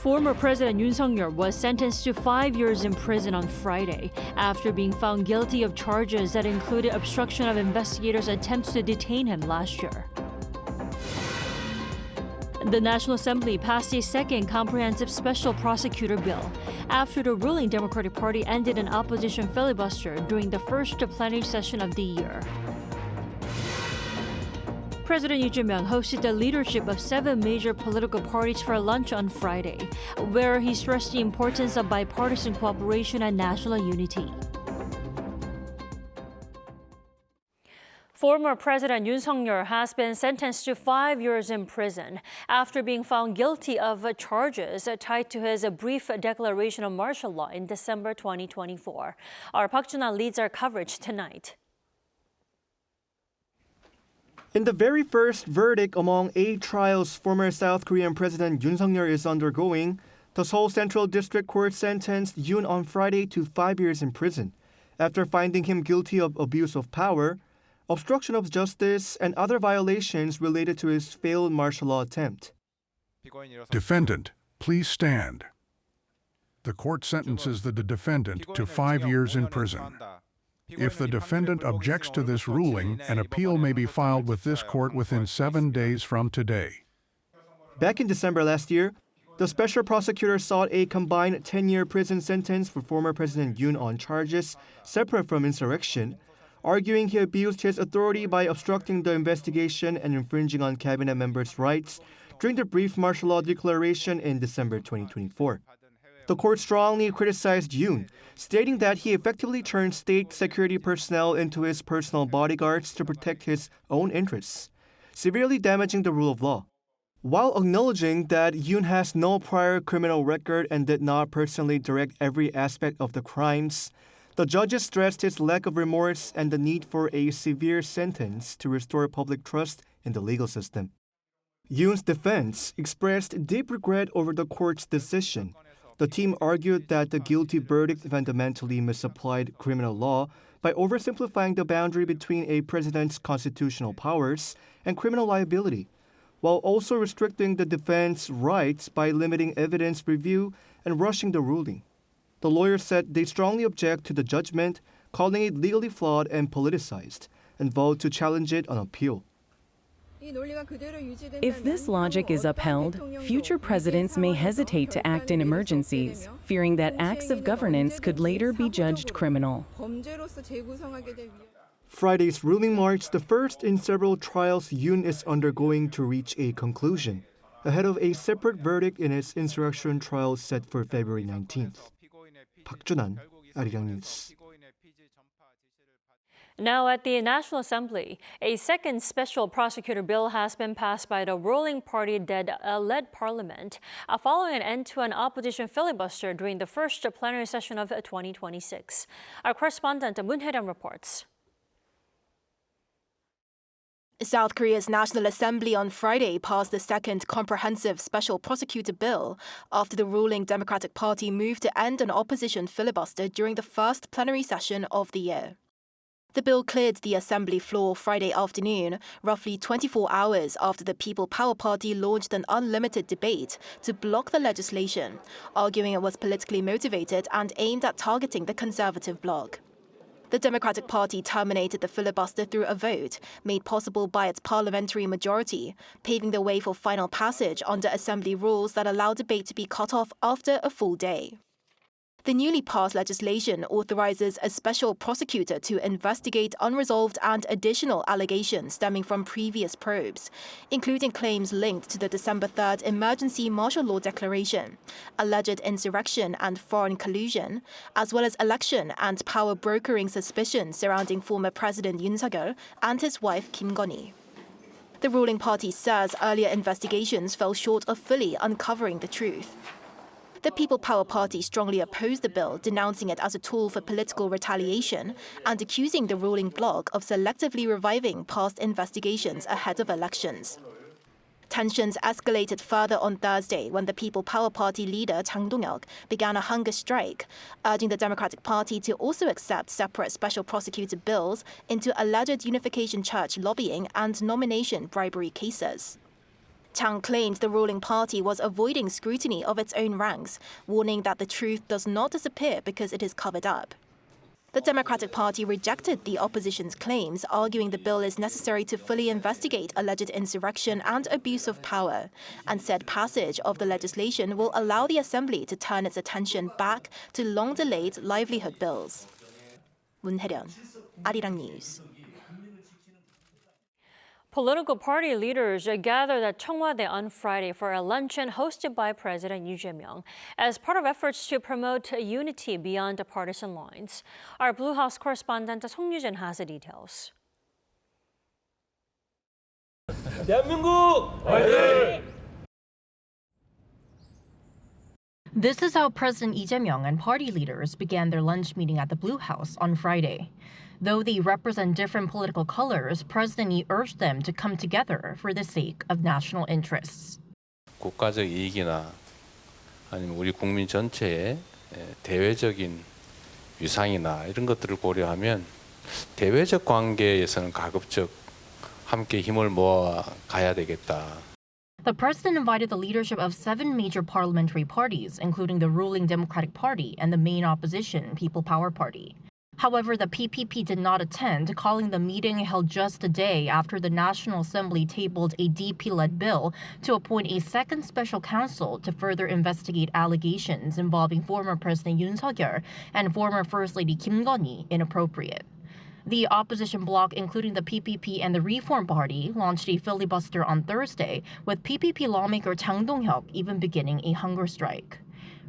Former President Yoon Suk-yeol was sentenced to 5 years in prison on Friday after being found guilty of charges that included obstruction of investigators' attempts to detain him last year. The National Assembly passed a second comprehensive special prosecutor bill after the ruling Democratic Party ended an opposition filibuster during the first plenary session of the year. President Yoon hosted the leadership of 7 major political parties for lunch on Friday, where he stressed the importance of bipartisan cooperation and national unity. Former President Yoon Suk-yeol has been sentenced to 5 years in prison after being found guilty of charges tied to his brief declaration of martial law in December 2024. Our Park Jun-ah leads our coverage tonight. In the very first verdict among 8 trials former South Korean President Yoon Suk-yeol is undergoing, the Seoul Central District Court sentenced Yoon on Friday to 5 years in prison after finding him guilty of abuse of power, obstruction of justice, and other violations related to his failed martial law attempt. Defendant, please stand. The court sentences the defendant to 5 years in prison. If the defendant objects to this ruling, an appeal may be filed with this court within 7 days from today. Back in December last year, the special prosecutor sought a combined 10-year prison sentence for former President Yoon on charges separate from insurrection, arguing he abused his authority by obstructing the investigation and infringing on cabinet members' rights during the brief martial law declaration in December 2024. The court strongly criticized Yoon, stating that he effectively turned state security personnel into his personal bodyguards to protect his own interests, severely damaging the rule of law. While acknowledging that Yoon has no prior criminal record and did not personally direct every aspect of the crimes, the judges stressed his lack of remorse and the need for a severe sentence to restore public trust in the legal system. Yoon's defense expressed deep regret over the court's decision. The team argued that the guilty verdict fundamentally misapplied criminal law by oversimplifying the boundary between a president's constitutional powers and criminal liability, while also restricting the defense's rights by limiting evidence review and rushing the ruling. The lawyers said they strongly object to the judgment, calling it legally flawed and politicized, and vowed to challenge it on appeal. If this logic is upheld, future presidents may hesitate to act in emergencies, fearing that acts of governance could later be judged criminal. Friday's ruling marks the first in several trials Yoon is undergoing to reach a conclusion, ahead of a separate verdict in his insurrection trial set for February 19th. Park Jun-ah, Arirang News. Now at the National Assembly, a second special prosecutor bill has been passed by the ruling party-led parliament following an end to an opposition filibuster during the first plenary session of 2026. Our correspondent Moon Hae-ryung reports. South Korea's National Assembly on Friday passed the second comprehensive special prosecutor bill after the ruling Democratic Party moved to end an opposition filibuster during the first plenary session of the year. The bill cleared the Assembly floor Friday afternoon, roughly 24 hours after the People Power Party launched an unlimited debate to block the legislation, arguing it was politically motivated and aimed at targeting the conservative bloc. The Democratic Party terminated the filibuster through a vote made possible by its parliamentary majority, paving the way for final passage under Assembly rules that allow debate to be cut off after a full day. The newly passed legislation authorizes a special prosecutor to investigate unresolved and additional allegations stemming from previous probes, including claims linked to the December 3rd emergency martial law declaration, alleged insurrection and foreign collusion, as well as election and power brokering suspicions surrounding former President Yoon Suk-yeol and his wife Kim Gon-hee. The ruling party says earlier investigations fell short of fully uncovering the truth. The People Power Party strongly opposed the bill, denouncing it as a tool for political retaliation and accusing the ruling bloc of selectively reviving past investigations ahead of elections. Tensions escalated further on Thursday when the People Power Party leader Chang Dong-hyuk began a hunger strike, urging the Democratic Party to also accept separate special prosecutor bills into alleged Unification Church lobbying and nomination bribery cases. Chang claimed the ruling party was avoiding scrutiny of its own ranks, warning that the truth does not disappear because it is covered up. The Democratic Party rejected the opposition's claims, arguing the bill is necessary to fully investigate alleged insurrection and abuse of power, and said passage of the legislation will allow the Assembly to turn its attention back to long-delayed livelihood bills. 문혜련, Arirang News. Political party leaders gathered at Cheongwade on Friday for a luncheon hosted by President Lee Jae-myung as part of efforts to promote unity beyond the partisan lines. Our Blue House correspondent Song Yujin has the details. 대한민국 화이팅! This is how President Lee Jae-myung and party leaders began their lunch meeting at the Blue House on Friday. Though they represent different political colors, President Lee urged them to come together for the sake of national interests. 국가적 이익이나 아니면 우리 국민 전체의 대외적인 위상이나 이런 것들을 고려하면 대외적 관계에서는 가급적 함께 힘을 모아 가야 되겠다. The president invited the leadership of 7 major parliamentary parties, including the ruling Democratic Party and the main opposition People Power Party. However, the PPP did not attend, calling the meeting held just a day after the National Assembly tabled a DP-led bill to appoint a second special counsel to further investigate allegations involving former President Yoon and former First Lady Kim Geon-hee inappropriate. The opposition bloc, including the PPP and the Reform Party, launched a filibuster on Thursday, with PPP lawmaker Chang Dong-hyuk even beginning a hunger strike.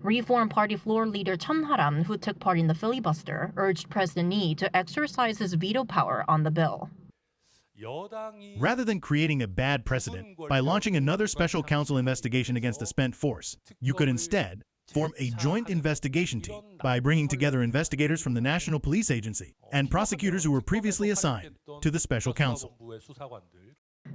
Reform Party floor leader Chun Ha-ram, who took part in the filibuster, urged President Lee to exercise his veto power on the bill. Rather than creating a bad precedent by launching another special counsel investigation against a spent force, you could instead form a joint investigation team by bringing together investigators from the National Police Agency and prosecutors who were previously assigned to the special counsel.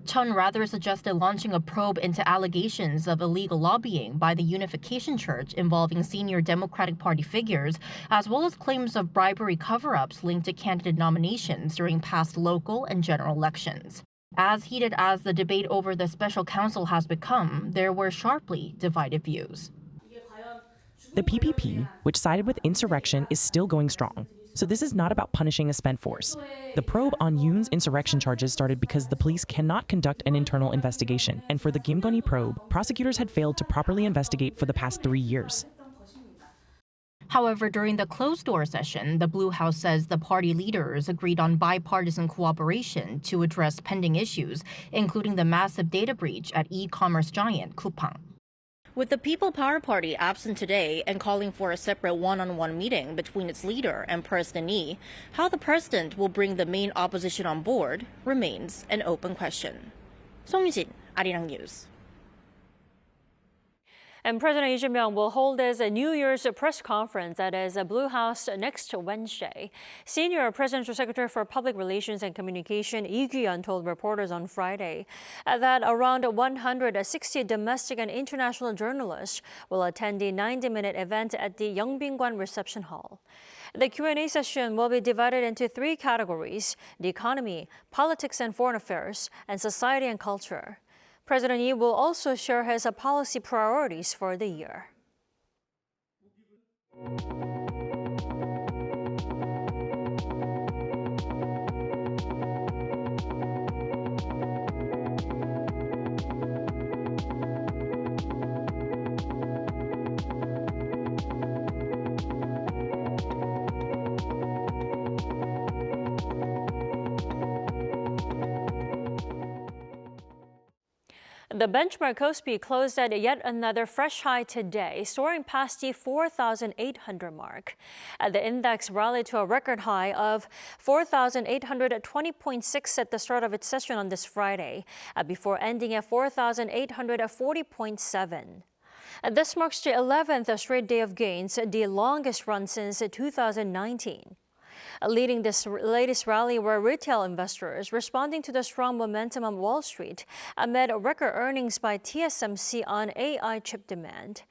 Chun rather suggested launching a probe into allegations of illegal lobbying by the Unification Church involving senior Democratic Party figures, as well as claims of bribery cover-ups linked to candidate nominations during past local and general elections. As heated as the debate over the special counsel has become, there were sharply divided views. The PPP, which sided with insurrection, is still going strong. So this is not about punishing a spent force. The probe on Yoon's insurrection charges started because the police cannot conduct an internal investigation. And for the Kim Geon-hee probe, prosecutors had failed to properly investigate for the past 3 years. However, during the closed-door session, the Blue House says the party leaders agreed on bipartisan cooperation to address pending issues, including the massive data breach at e-commerce giant Coupang. With the People Power Party absent today and calling for a separate one-on-one meeting between its leader and President Lee, how the president will bring the main opposition on board remains an open question. Song Yujin, Arirang News. And President Lee Jae-myung will hold his New Year's press conference at his Blue House next Wednesday. Senior Presidential Secretary for Public Relations and Communication Lee Kyu-yeon told reporters on Friday that around 160 domestic and international journalists will attend the 90-minute event at the Yeongbin-gwan Reception Hall. The Q&A session will be divided into 3 categories: the economy, politics and foreign affairs, and society and culture. President Lee will also share his policy priorities for the year. The benchmark KOSPI closed at yet another fresh high today, soaring past the 4,800 mark. The index rallied to a record high of 4,820.6 at the start of its session on this Friday, before ending at 4,840.7. This marks the 11th straight day of gains, the longest run since 2019. Leading this latest rally were retail investors, responding to the strong momentum on Wall Street amid record earnings by TSMC on AI chip demand.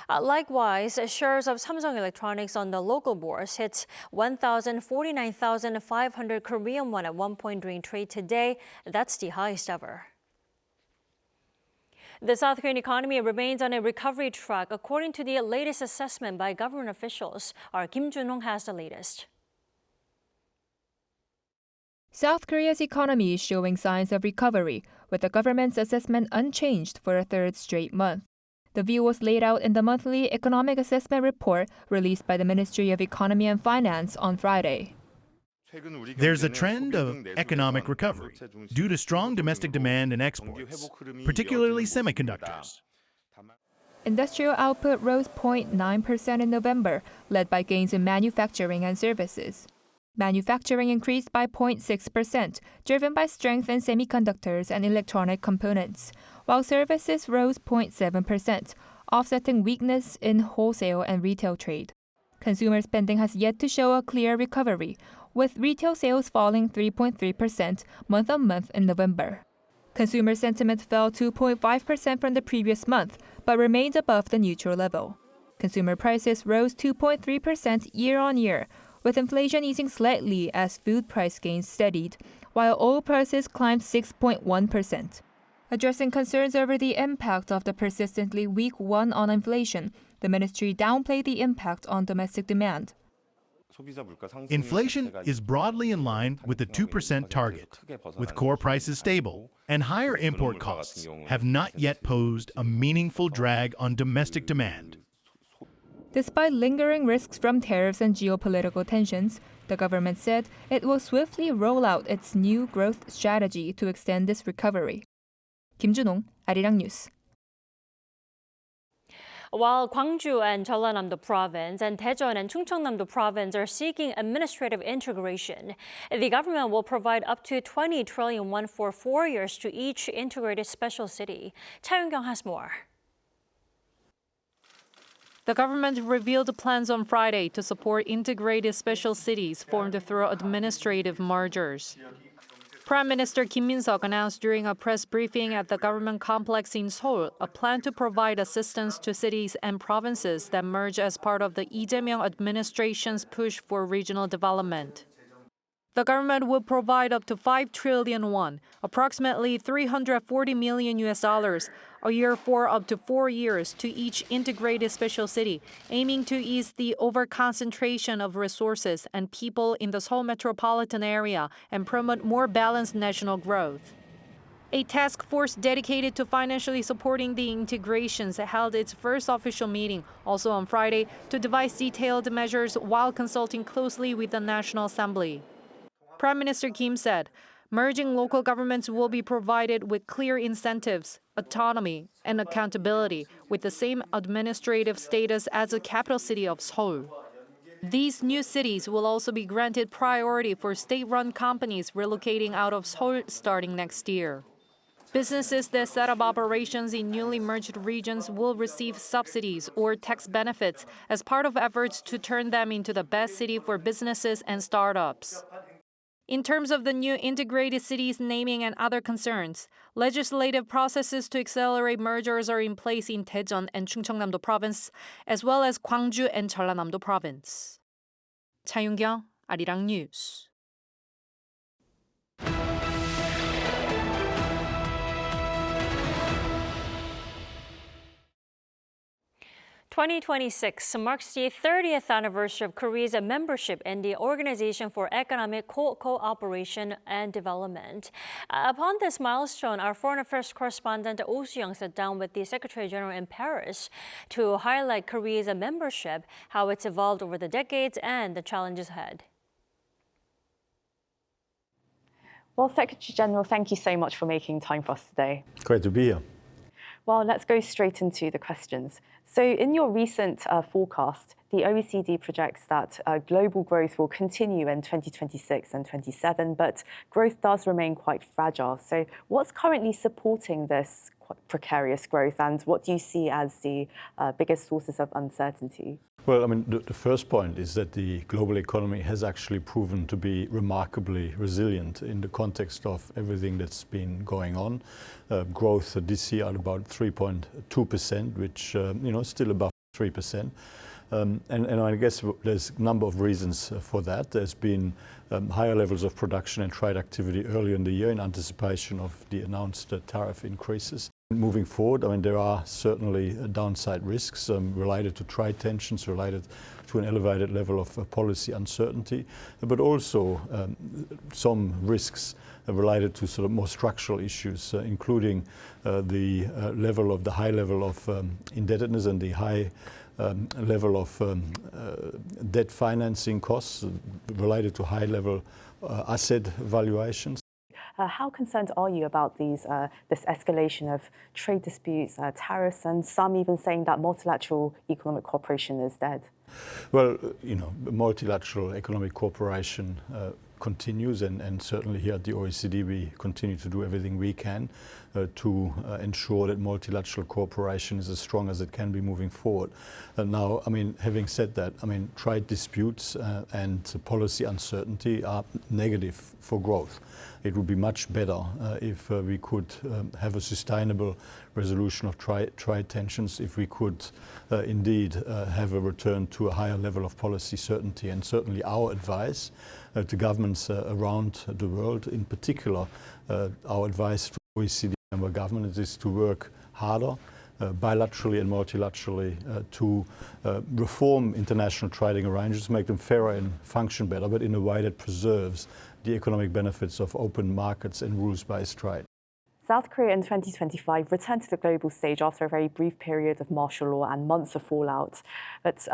Likewise, shares of Samsung Electronics on the local bourse hit 1,049,500 Korean won at one point during trade today. That's the highest ever. The South Korean economy remains on a recovery track, according to the latest assessment by government officials. Our Kim Jun-hong has the latest. South Korea's economy is showing signs of recovery, with the government's assessment unchanged for a third straight month. The view was laid out in the monthly economic assessment report released by the Ministry of Economy and Finance on Friday. There's a trend of economic recovery due to strong domestic demand and exports, particularly semiconductors. Industrial output rose 0.9% in November, led by gains in manufacturing and services. Manufacturing increased by 0.6%, driven by strength in semiconductors and electronic components, while services rose 0.7%, offsetting weakness in wholesale and retail trade. Consumer spending has yet to show a clear recovery, with retail sales falling 3.3% month-on-month in November. Consumer sentiment fell 2.5% from the previous month, but remained above the neutral level. Consumer prices rose 2.3% year-on-year, with inflation easing slightly as food price gains steadied, while oil prices climbed 6.1%. Addressing concerns over the impact of the persistently weak won on inflation, the ministry downplayed the impact on domestic demand. Inflation is broadly in line with the 2% target, with core prices stable, and higher import costs have not yet posed a meaningful drag on domestic demand. Despite lingering risks from tariffs and geopolitical tensions, the government said it will swiftly roll out its new growth strategy to extend this recovery. Kim Jun-hong, Arirang News. While Gwangju and Jeollanam-do Province and Daejeon and Chungcheongnam-do Province are seeking administrative integration, the government will provide up to 20 trillion won for 4 years to each integrated special city. Cha Yoon-kyung has more. The government revealed plans on Friday to support integrated special cities formed through administrative mergers. Prime Minister Kim Min-seok announced during a press briefing at the government complex in Seoul a plan to provide assistance to cities and provinces that merge as part of the Lee Jae-myung administration's push for regional development. The government will provide up to 5 trillion won, approximately $340 million a year for up to 4 years to each integrated special city, aiming to ease the over-concentration of resources and people in the Seoul metropolitan area and promote more balanced national growth. A task force dedicated to financially supporting the integrations held its first official meeting, also on Friday, to devise detailed measures while consulting closely with the National Assembly. Prime Minister Kim said, merging local governments will be provided with clear incentives, autonomy, and accountability with the same administrative status as the capital city of Seoul. These new cities will also be granted priority for state-run companies relocating out of Seoul starting next year. Businesses that set up operations in newly merged regions will receive subsidies or tax benefits as part of efforts to turn them into the best city for businesses and startups. In terms of the new integrated cities naming and other concerns, legislative processes to accelerate mergers are in place in Daejeon and Chungcheongnam-do Province, as well as Gwangju and Jeollanam-do Province. Cha Yoon-kyung, Arirang News. 2026 marks the 30th anniversary of Korea's membership in the Organization for Economic Cooperation and Development. Upon this milestone, our foreign affairs correspondent Oh Soo-young sat down with the Secretary General in Paris to highlight Korea's membership, how it's evolved over the decades, and the challenges ahead. Well, Secretary General, thank you so much for making time for us today. Great to be here. Well, let's go straight into the questions. So in your recent forecast, the OECD projects that global growth will continue in 2026 and 2027, but growth does remain quite fragile. So what's currently supporting this precarious growth, and what do you see as the biggest sources of uncertainty? Well, I mean, the first point is that the global economy has actually proven to be remarkably resilient in the context of everything that's been going on. Growth this year at about 3.2%, which, is still above 3%. And I guess there's a number of reasons for that. There's been higher levels of production and trade activity earlier in the year in anticipation of the announced tariff increases. Moving forward, I mean, there are certainly downside risks related to trade tensions, related to an elevated level of policy uncertainty, but also some risks related to sort of more structural issues, including the high level of indebtedness and the high level of debt financing costs related to high level asset valuations. How concerned are you about this escalation of trade disputes, tariffs, and some even saying that multilateral economic cooperation is dead? Well, multilateral economic cooperation continues, and certainly here at the OECD we continue to do everything we can to ensure that multilateral cooperation is as strong as it can be moving forward. Now, I mean, having said that, I mean, trade disputes and policy uncertainty are negative for growth. It would be much better if we could have a sustainable resolution of trade tensions, if we could indeed have a return to a higher level of policy certainty. And certainly our advice to governments around the world, in particular our advice to OECD member governments, is to work harder bilaterally and multilaterally to reform international trading arrangements, make them fairer and function better, but in a way that preserves the economic benefits of open markets and rules-based trade. South Korea in 2025 returned to the global stage after a very brief period of martial law and months of fallout. But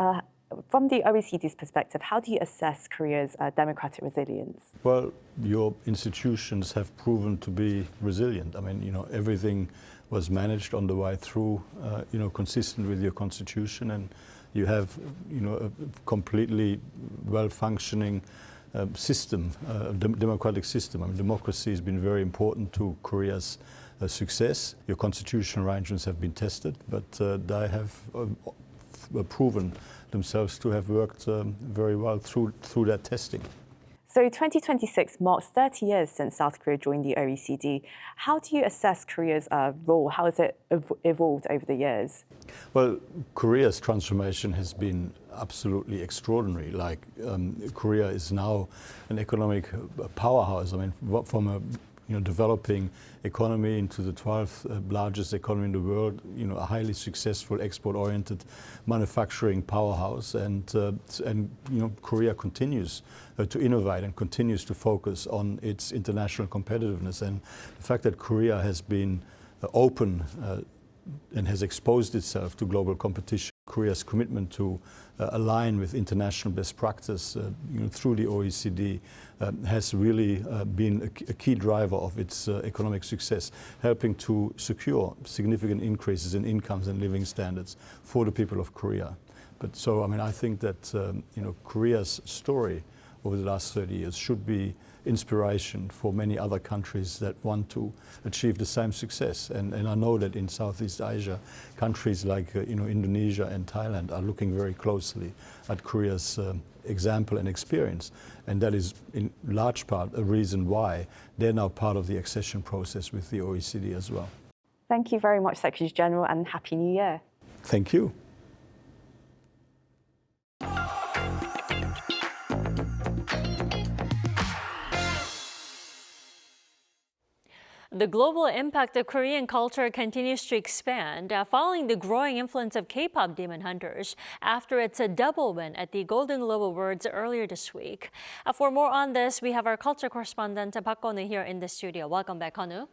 from the OECD's perspective, how do you assess Korea's democratic resilience? Well, your institutions have proven to be resilient. I mean, everything was managed on the way through, consistent with your constitution, and you have, a completely well-functioning system, democratic system. I mean, democracy has been very important to Korea's success. Your constitutional arrangements have been tested, but they have proven themselves to have worked very well through that testing. So 2026 marks 30 years since South Korea joined the OECD. How do you assess Korea's role? How has it evolved over the years? Well, Korea's transformation has been absolutely extraordinary. Like, Korea is now an economic powerhouse. I mean, from a developing economy into the 12th largest economy in the world, a highly successful export-oriented manufacturing powerhouse, and Korea continues to innovate and continues to focus on its international competitiveness. And the fact that Korea has been open and has exposed itself to global competition, Korea's commitment to align with international best practice through the OECD has really been a key driver of its economic success, helping to secure significant increases in incomes and living standards for the people of Korea. But so, I mean, I think that Korea's story over the last 30 years should be inspiration for many other countries that want to achieve the same success. And I know that in Southeast Asia, countries like Indonesia and Thailand are looking very closely at Korea's example and experience. And that is in large part a reason why they're now part of the accession process with the OECD as well. Thank you very much, Secretary General, and Happy New Year. Thank you. The global impact of Korean culture continues to expand following the growing influence of K-pop demon hunters after its double win at the Golden Globe Awards earlier this week. For more on this, we have our culture correspondent Park Kwon-woo here in the studio. Welcome back, Kwon-woo.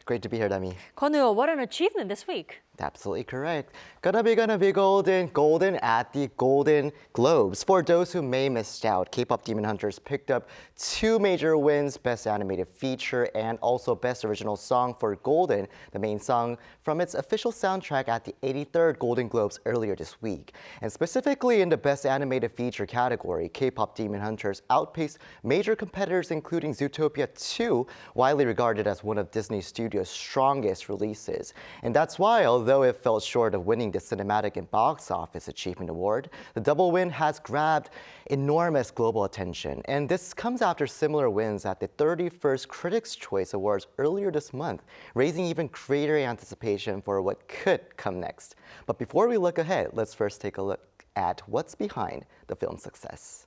Great to be here, Demi. Kwon-woo, what an achievement this week. Absolutely correct. Gonna be golden at the Golden Globes. For those who may missed out, K-pop Demon Hunters picked up 2 major wins, Best Animated Feature and also Best Original Song for Golden, the main song from its official soundtrack at the 83rd Golden Globes earlier this week. And specifically in the Best Animated Feature category, K-pop Demon Hunters outpaced major competitors including Zootopia 2, widely regarded as one of Disney Studios' strongest releases. And that's why, although it fell short of winning the Cinematic and Box Office Achievement Award, the double win has grabbed enormous global attention. And this comes after similar wins at the 31st Critics' Choice Awards earlier this month, raising even greater anticipation for what could come next. But before we look ahead, let's first take a look at what's behind the film's success.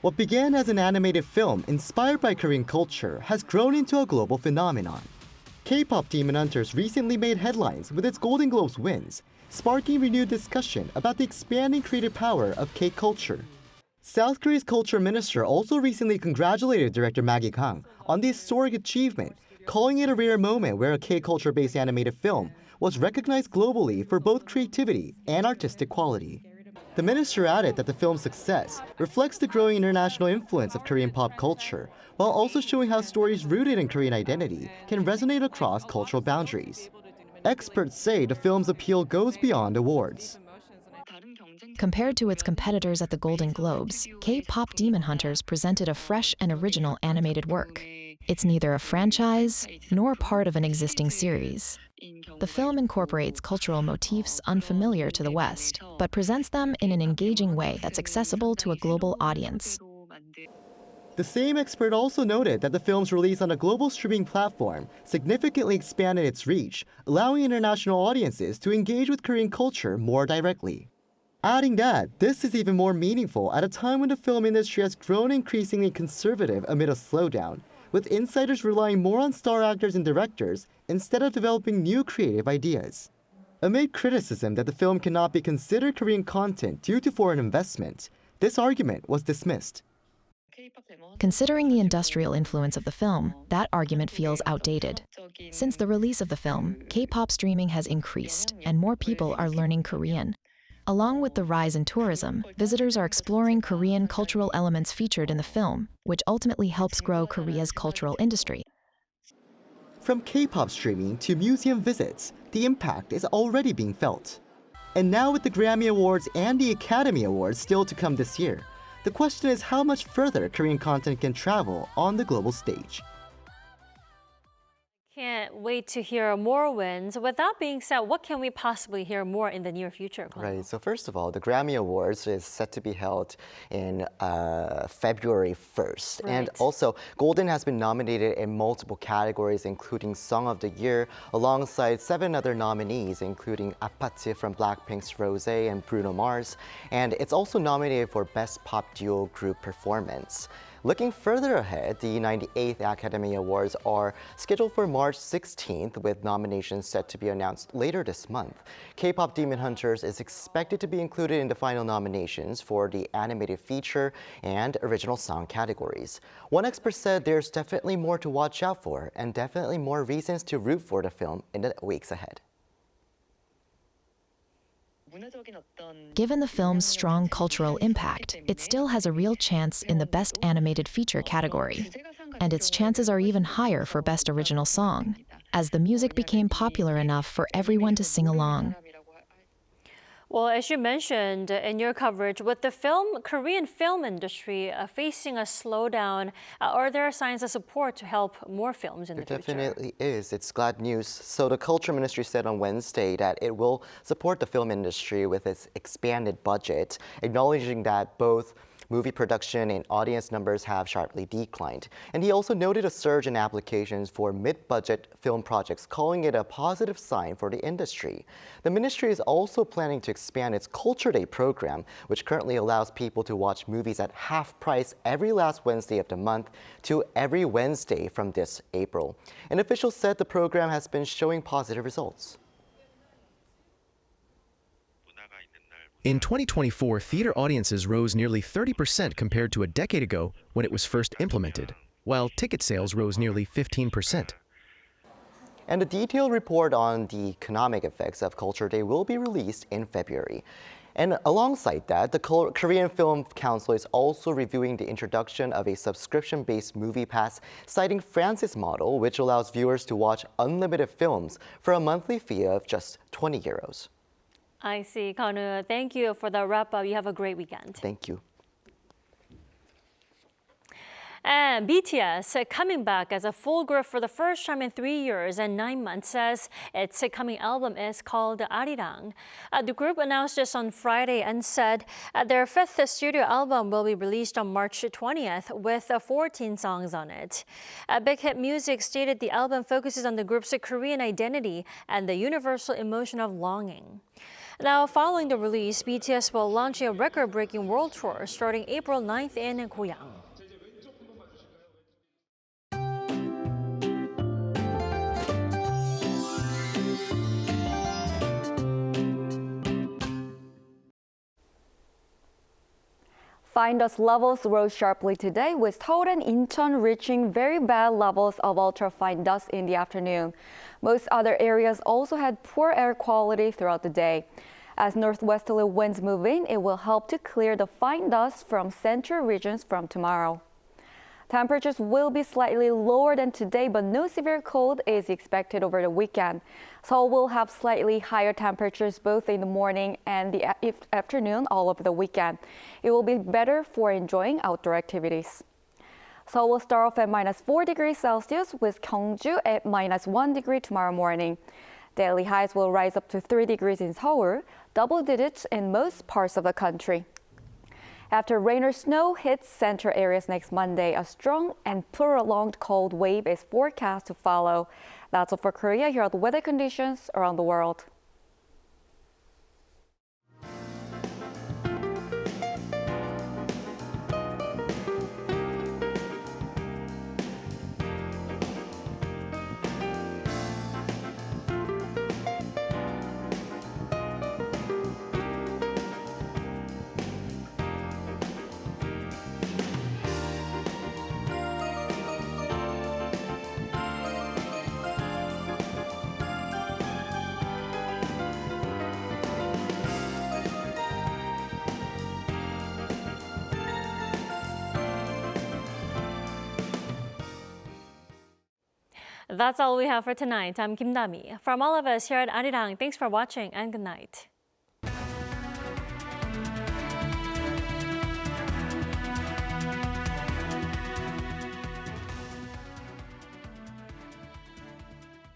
What began as an animated film inspired by Korean culture has grown into a global phenomenon. K-pop Demon Hunters recently made headlines with its Golden Globes wins, sparking renewed discussion about the expanding creative power of K-culture. South Korea's culture minister also recently congratulated director Maggie Kang on the historic achievement, calling it a rare moment where a K-culture-based animated film was recognized globally for both creativity and artistic quality. The minister added that the film's success reflects the growing international influence of Korean pop culture, while also showing how stories rooted in Korean identity can resonate across cultural boundaries. Experts say the film's appeal goes beyond awards. Compared to its competitors at the Golden Globes, K-pop Demon Hunters presented a fresh and original animated work. It's neither a franchise nor part of an existing series. The film incorporates cultural motifs unfamiliar to the West, but presents them in an engaging way that's accessible to a global audience. The same expert also noted that the film's release on a global streaming platform significantly expanded its reach, allowing international audiences to engage with Korean culture more directly. Adding that, this is even more meaningful at a time when the film industry has grown increasingly conservative amid a slowdown, with insiders relying more on star actors and directors instead of developing new creative ideas. Amid criticism that the film cannot be considered Korean content due to foreign investment, this argument was dismissed. Considering the industrial influence of the film, that argument feels outdated. Since the release of the film, K-pop streaming has increased, and more people are learning Korean. Along with the rise in tourism, visitors are exploring Korean cultural elements featured in the film, which ultimately helps grow Korea's cultural industry. From K-pop streaming to museum visits, the impact is already being felt. And now with the Grammy Awards and the Academy Awards still to come this year, the question is how much further Korean content can travel on the global stage. Can't wait to hear more wins. With that being said, what can we possibly hear more in the near future? Right, so first of all, the Grammy Awards is set to be held in February 1st. Right. And also, Golden has been nominated in multiple categories, including Song of the Year, alongside 7 other nominees, including Apathy from Blackpink's Rosé and Bruno Mars. And it's also nominated for Best Pop Duo Group Performance. Looking further ahead, the 98th Academy Awards are scheduled for March 16th, with nominations set to be announced later this month. K-pop Demon Hunters is expected to be included in the final nominations for the animated feature and original song categories. One expert said there's definitely more to watch out for and definitely more reasons to root for the film in the weeks ahead. Given the film's strong cultural impact, it still has a real chance in the Best Animated Feature category. And its chances are even higher for Best Original Song, as the music became popular enough for everyone to sing along. Well, as you mentioned in your coverage, with the Korean film industry facing a slowdown, are there signs of support to help more films in the future? There definitely is. It's glad news. So the Culture Ministry said on Wednesday that it will support the film industry with its expanded budget, acknowledging that both movie production and audience numbers have sharply declined. And he also noted a surge in applications for mid-budget film projects, calling it a positive sign for the industry. The ministry is also planning to expand its Culture Day program, which currently allows people to watch movies at half price every last Wednesday of the month, to every Wednesday from this April. An official said the program has been showing positive results. In 2024, theater audiences rose nearly 30% compared to a decade ago when it was first implemented, while ticket sales rose nearly 15%. And a detailed report on the economic effects of Culture Day will be released in February. And alongside that, the Korean Film Council is also reviewing the introduction of a subscription-based movie pass, citing France's model, which allows viewers to watch unlimited films for a monthly fee of just €20. I see. Kanu, thank you for the wrap-up. You have a great weekend. Thank you. And BTS coming back as a full group for the first time in 3 years and 9 months, says its coming album is called Arirang. The group announced this on Friday and said their 5th studio album will be released on March 20th with 14 songs on it. Big Hit Music stated the album focuses on the group's Korean identity and the universal emotion of longing. Now, following the release, BTS will launch a record-breaking world tour starting April 9th in Goyang. Fine dust levels rose sharply today, with Seoul and Incheon reaching very bad levels of ultrafine dust in the afternoon. Most other areas also had poor air quality throughout the day. As northwesterly winds move in, it will help to clear the fine dust from central regions from tomorrow. Temperatures will be slightly lower than today, but no severe cold is expected over the weekend. Seoul will have slightly higher temperatures both in the morning and the afternoon all over the weekend. It will be better for enjoying outdoor activities. Seoul will start off at -4 degrees Celsius, with Gyeongju at -1 degree tomorrow morning. Daily highs will rise up to 3 degrees in Seoul, double digits in most parts of the country. After rain or snow hits central areas next Monday, a strong and prolonged cold wave is forecast to follow. That's all for Korea. Here are the weather conditions around the world. That's all we have for tonight. I'm Kim Dami. From all of us here at Arirang, thanks for watching and good night.